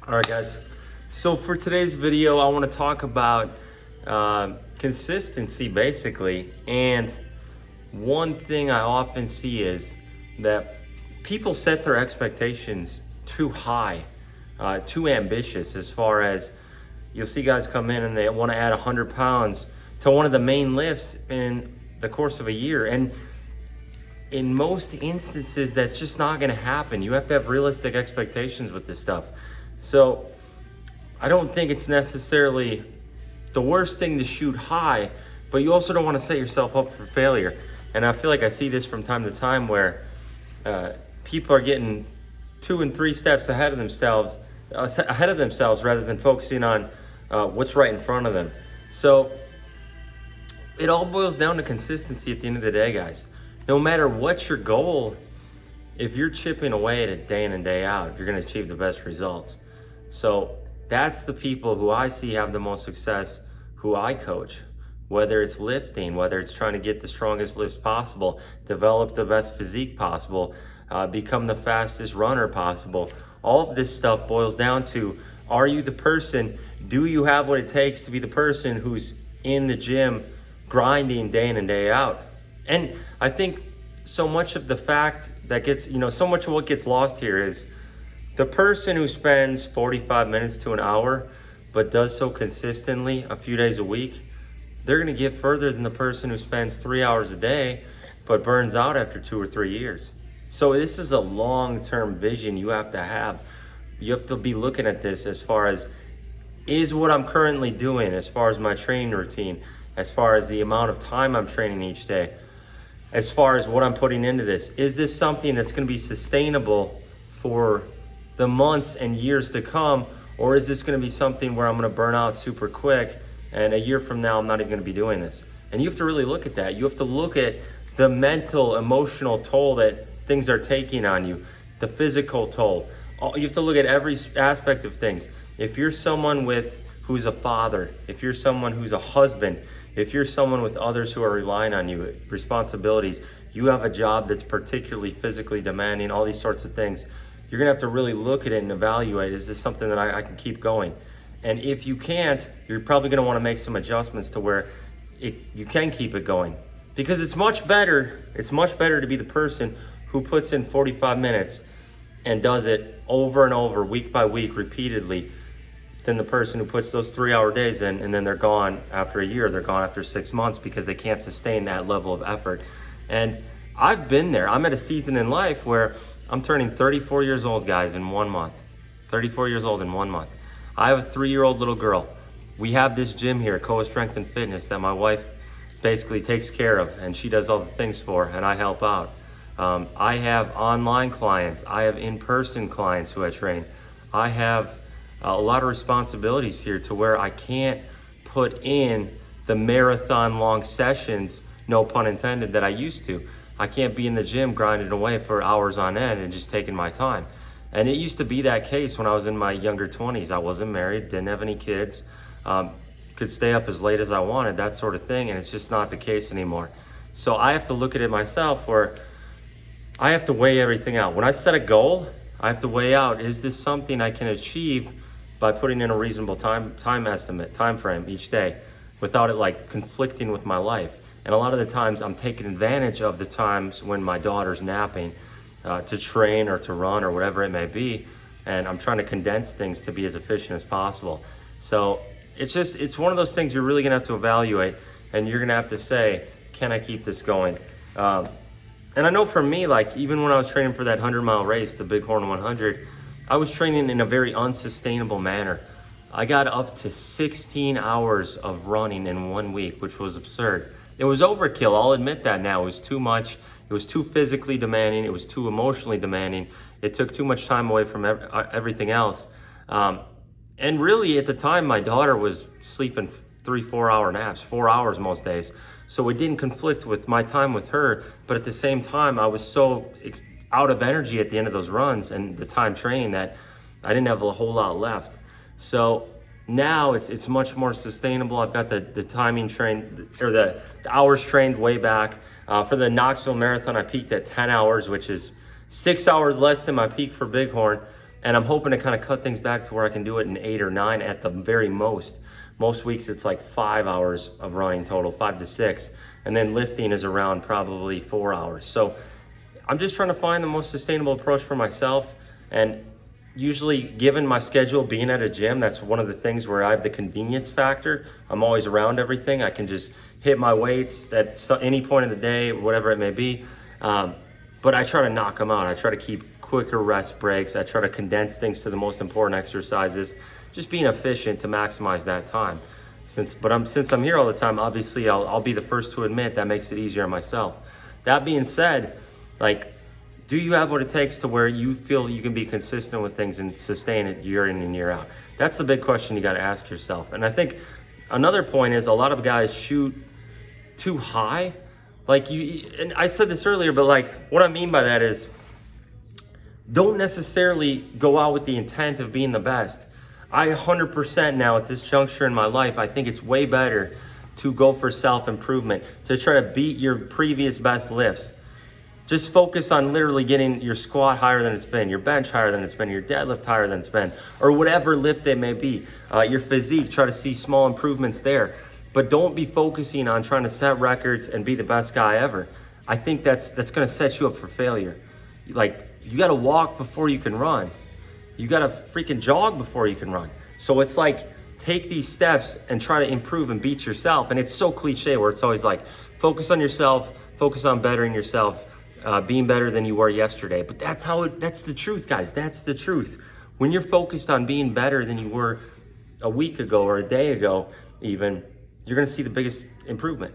All right, guys. So for today's video, I want to talk about consistency, basically. And one thing I often see is that people set their expectations too high, too ambitious, as far as you'll see guys come in and they want to add 100 pounds to one of the main lifts in the course of a year. And in most instances, that's just not going to happen. You have to have realistic expectations with this stuff. So I don't think it's necessarily the worst thing to shoot high, but you also don't want to set yourself up for failure. And I feel like I see this from time to time where people are getting 2 and 3 steps ahead of themselves rather than focusing on what's right in front of them. So it all boils down to consistency at the end of the day, guys. No matter what your goal, if you're chipping away at it day in and day out, you're going to achieve the best results. So that's the people who I see have the most success, who I coach, whether it's lifting, whether it's trying to get the strongest lifts possible, develop the best physique possible, become the fastest runner possible. All of this stuff boils down to, are you the person? Do you have what it takes to be the person who's in the gym grinding day in and day out? And I think so much of the fact that gets, so much of what gets lost here is the person who spends 45 minutes to an hour, but does so consistently a few days a week, they're gonna get further than the person who spends 3 hours a day, but burns out after 2 or 3 years. So this is a long-term vision you have to have. You have to be looking at this as far as, is what I'm currently doing, as far as my training routine, as far as the amount of time I'm training each day, as far as what I'm putting into this, is this something that's gonna be sustainable for the months and years to come, or is this gonna be something where I'm gonna burn out super quick and a year from now I'm not even gonna be doing this? And you have to really look at that. You have to look at the mental, emotional toll that things are taking on you, the physical toll. You have to look at every aspect of things. If you're someone who's a father, if you're someone who's a husband, if you're someone with others who are relying on you, responsibilities, you have a job that's particularly physically demanding, all these sorts of things, you're gonna have to really look at it and evaluate, is this something that I can keep going? And if you can't, you're probably gonna wanna make some adjustments to where you can keep it going. Because it's much better to be the person who puts in 45 minutes and does it over and over, week by week, repeatedly, than the person who puts those 3-hour days in and then they're gone after a year, they're gone after 6 months because they can't sustain that level of effort. And I've been there. I'm at a season in life where I'm turning 34 years old, guys, in 1 month. 34 years old in 1 month. I have a 3-year-old little girl. We have this gym here, Koa Strength and Fitness, that my wife basically takes care of, and she does all the things for, and I help out. I have online clients. I have in-person clients who I train. I have a lot of responsibilities here to where I can't put in the marathon long sessions, no pun intended, that I used to. I can't be in the gym grinding away for hours on end and just taking my time. And it used to be that case when I was in my younger 20s. I wasn't married, didn't have any kids, could stay up as late as I wanted, that sort of thing, and it's just not the case anymore. So I have to look at it myself where I have to weigh everything out. When I set a goal, I have to weigh out, is this something I can achieve by putting in a reasonable time frame each day without it like conflicting with my life? And a lot of the times I'm taking advantage of the times when my daughter's napping to train or to run or whatever it may be. And I'm trying to condense things to be as efficient as possible. So it's one of those things you're really gonna have to evaluate, and you're gonna have to say, can I keep this going? And I know for me, like even when I was training for that 100-mile race, the Bighorn 100, I was training in a very unsustainable manner. I got up to 16 hours of running in 1 week, which was absurd. It was overkill, I'll admit that now. It was too much, it was too physically demanding, it was too emotionally demanding. It took too much time away from everything else. And really at the time, my daughter was sleeping 3-4 hour naps, 4 hours most days. So it didn't conflict with my time with her, but at the same time, I was so out of energy at the end of those runs and the time training that I didn't have a whole lot left. So now it's much more sustainable. I've got the timing trained, or the hours trained way back. For the Knoxville Marathon, I peaked at 10 hours, which is 6 hours less than my peak for Bighorn. And I'm hoping to kind of cut things back to where I can do it in 8 or 9 at the very most. Most weeks it's like 5 hours of running total, 5 to 6. And then lifting is around probably 4 hours. So I'm just trying to find the most sustainable approach for myself. And usually, given my schedule, being at a gym, that's one of the things where I have the convenience factor. I'm always around everything. I can just hit my weights at any point of the day, whatever it may be. But I try to knock them out. I try to keep quicker rest breaks. I try to condense things to the most important exercises, just being efficient to maximize that time. Since I'm here all the time, obviously I'll be the first to admit that makes it easier on myself. That being said, like, do you have what it takes to where you feel you can be consistent with things and sustain it year in and year out? That's the big question you got to ask yourself. And I think another point is a lot of guys shoot too high. Like and I said this earlier, but like what I mean by that is don't necessarily go out with the intent of being the best. I 100% now at this juncture in my life, I think it's way better to go for self-improvement, to try to beat your previous best lifts. Just focus on literally getting your squat higher than it's been, your bench higher than it's been, your deadlift higher than it's been, or whatever lift it may be. Your physique, try to see small improvements there. But don't be focusing on trying to set records and be the best guy ever. I think that's gonna set you up for failure. Like, you gotta walk before you can run. You gotta freaking jog before you can run. So it's like, take these steps and try to improve and beat yourself. And it's so cliche where it's always like, focus on yourself, focus on bettering yourself, being better than you were yesterday. But that's the truth, guys. That's the truth. When you're focused on being better than you were a week ago or a day ago even, you're gonna see the biggest improvement.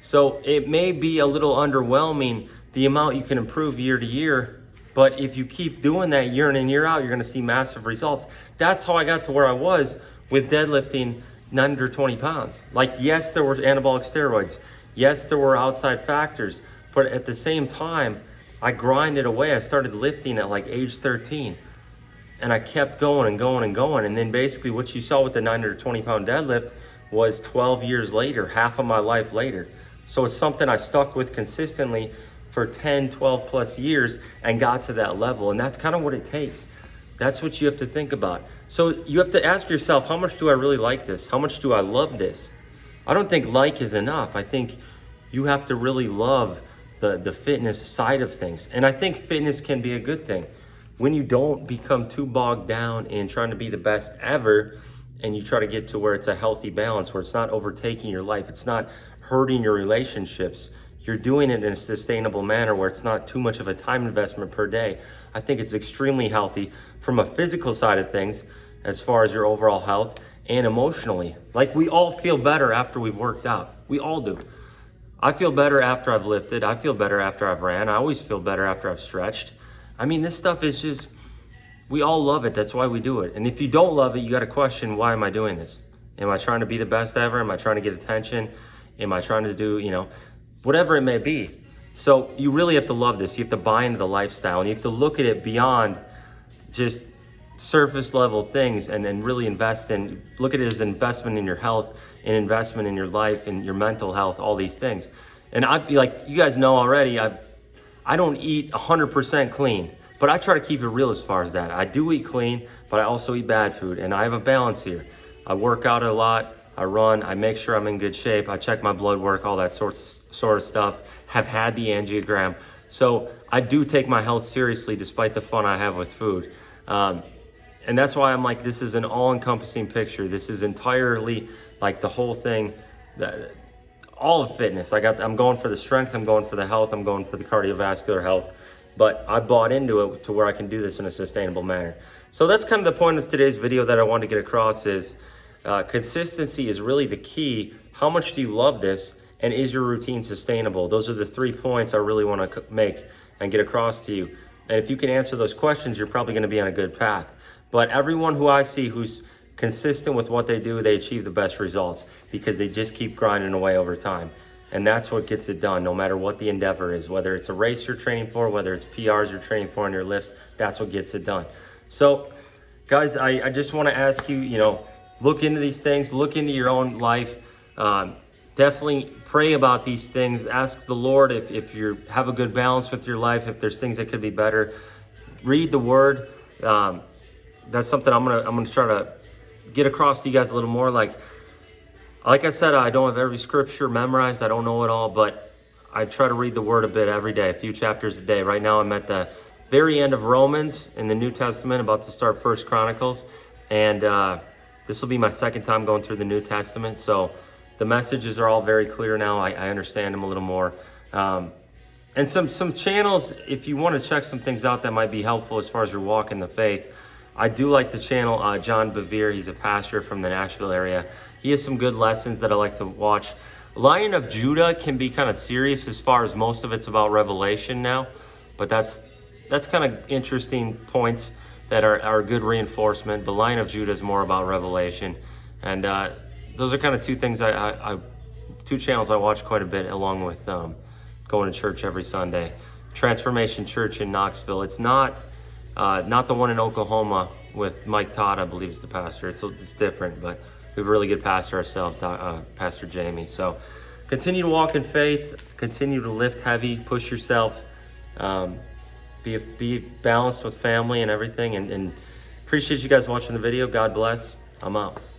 So it may be a little underwhelming, the amount you can improve year to year, but if you keep doing that year in and year out, you're gonna see massive results. That's how I got to where I was with deadlifting 920 pounds. Like, yes, there were anabolic steroids. Yes, there were outside factors. But at the same time, I grinded away. I started lifting at like age 13. And I kept going and going and going. And then basically what you saw with the 920 pound deadlift was 12 years later, half of my life later. So it's something I stuck with consistently for 10, 12 plus years and got to that level. And that's kind of what it takes. That's what you have to think about. So you have to ask yourself, how much do I really like this? How much do I love this? I don't think like is enough. I think you have to really love the fitness side of things. And I think fitness can be a good thing. When you don't become too bogged down in trying to be the best ever, and you try to get to where it's a healthy balance, where it's not overtaking your life, it's not hurting your relationships, you're doing it in a sustainable manner where it's not too much of a time investment per day. I think it's extremely healthy from a physical side of things, as far as your overall health, and emotionally. Like, we all feel better after we've worked out. We all do. I feel better after I've lifted. I feel better after I've ran. I always feel better after I've stretched. I mean, this stuff is just, we all love it. That's why we do it. And if you don't love it, you got to question, why am I doing this? Am I trying to be the best ever? Am I trying to get attention? Am I trying to do, whatever it may be? So you really have to love this. You have to buy into the lifestyle, and you have to look at it beyond just surface level things, and then really look at it as an investment in your health, an investment in your life and your mental health, all these things. And I'd be like, you guys know already, I don't eat 100% clean, but I try to keep it real as far as that. I do eat clean, but I also eat bad food, and I have a balance here. I work out a lot, I run, I make sure I'm in good shape, I check my blood work, all that sort of stuff, have had the angiogram. So I do take my health seriously despite the fun I have with food. And that's why I'm like, this is an all-encompassing picture. This is entirely like the whole thing, all of fitness. I'm going for the strength, I'm going for the health, I'm going for the cardiovascular health, but I bought into it to where I can do this in a sustainable manner. So that's kind of the point of today's video that I wanted to get across is consistency is really the key. How much do you love this? And is your routine sustainable? Those are the 3 points I really want to make and get across to you. And if you can answer those questions, you're probably going to be on a good path. But everyone who I see who's consistent with what they do, they achieve the best results because they just keep grinding away over time. And that's what gets it done, no matter what the endeavor is, whether it's a race you're training for, whether it's PRs you're training for on your lifts, that's what gets it done. So guys, I just want to ask you, look into these things, look into your own life. Definitely pray about these things. Ask the Lord if you have a good balance with your life, if there's things that could be better. Read the word. that's something I'm gonna try to get across to you guys a little more. Like I said, I don't have every scripture memorized. I don't know it all, but I try to read the word a bit every day, a few chapters a day. Right now I'm at the very end of Romans in the New Testament, about to start First Chronicles. And this will be my second time going through the New Testament. So the messages are all very clear now. I understand them a little more. And some channels, if you want to check some things out that might be helpful as far as your walk in the faith, I do like the channel John Bevere. He's a pastor from the Nashville area. He has some good lessons that I like to watch. Lion of Judah can be kind of serious as far as most of it's about Revelation now, but that's kind of interesting points that are good reinforcement. But Lion of Judah is more about Revelation, and those are kind of two things two channels I watch quite a bit, along with going to church every Sunday. Transformation Church in Knoxville. It's not the one in Oklahoma with Mike Todd, I believe, is the pastor. It's different, but we have a really good pastor ourselves, Pastor Jamie. So continue to walk in faith, continue to lift heavy, push yourself, be balanced with family and everything. And appreciate you guys watching the video. God bless. I'm out.